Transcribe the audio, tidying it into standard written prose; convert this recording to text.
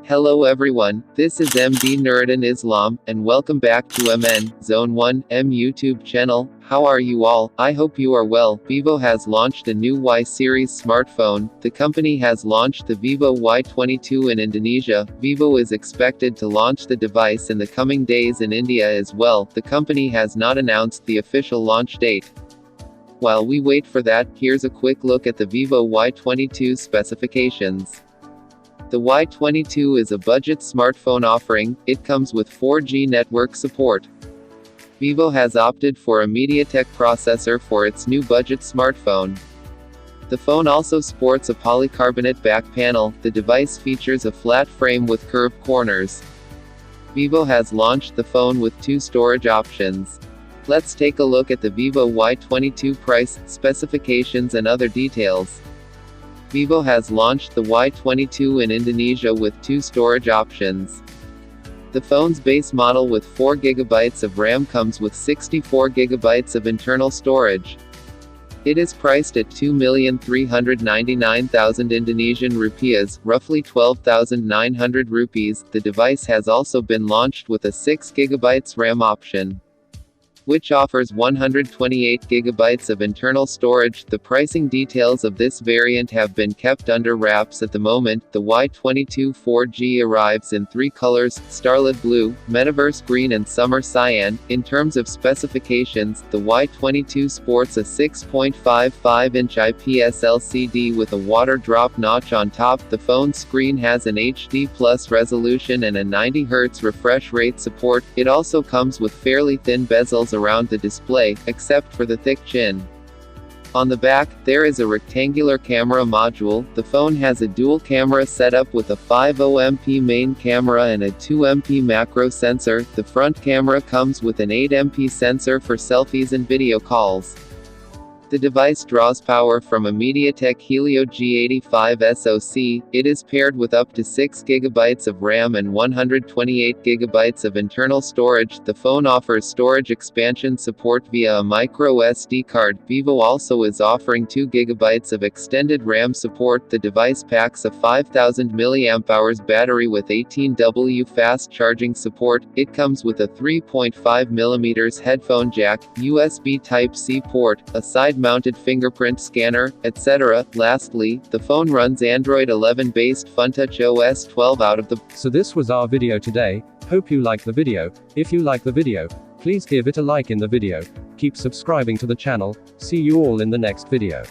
Hello everyone, this is MD Nuruddin Islam, and welcome back to MN Zone 1 M YouTube channel. How are you all? I hope you are well. ViVO has launched a new Y series smartphone. The company has launched the ViVO Y22 in Indonesia. ViVO is expected to launch the device in the coming days in India as well. The company has not announced the official launch date. While we wait for that, here's a quick look at the ViVO Y22 specifications. The Y22 is a budget smartphone offering. It comes with 4G network support. ViVO has opted for a MediaTek processor for its new budget smartphone. The phone also sports a polycarbonate back panel. The device features a flat frame with curved corners. ViVO has launched the phone with two storage options. Let's take a look at the ViVO Y22 price, specifications and other details. ViVO has launched the Y22 in Indonesia with two storage options. The phone's base model with 4GB of RAM comes with 64GB of internal storage. It is priced at 2,399,000 Indonesian rupiahs, roughly 12,900 rupees. The device has also been launched with a 6GB RAM option, which offers 128GB of internal storage. The pricing details of this variant have been kept under wraps at the moment. The Y22 4G arrives in three colors: Starlit Blue, Metaverse Green and Summer Cyan. In terms of specifications, the Y22 sports a 6.55-inch IPS LCD with a water drop notch on top. The phone's screen has an HD+ resolution and a 90Hz refresh rate support. It also comes with fairly thin bezels around the display, except for the thick chin. On the back, there is a rectangular camera module. The phone has a dual camera setup with a 50MP main camera and a 2MP macro sensor. The front camera comes with an 8MP sensor for selfies and video calls. The device draws power from a MediaTek Helio G85 SoC. It is paired with up to 6GB of RAM and 128GB of internal storage. The phone offers storage expansion support via a micro SD card. ViVO also is offering 2GB of extended RAM support. The device packs a 5000 mAh battery with 18W fast charging support. It comes with a 3.5mm headphone jack, USB Type-C port, a side-mounted fingerprint scanner, etc. Lastly, the phone runs Android 11 based FunTouch OS 12 out of the. So this was our video today. Hope you like the video. If you like the video, please give it a like in the video. Keep subscribing to the channel. See you all in the next video.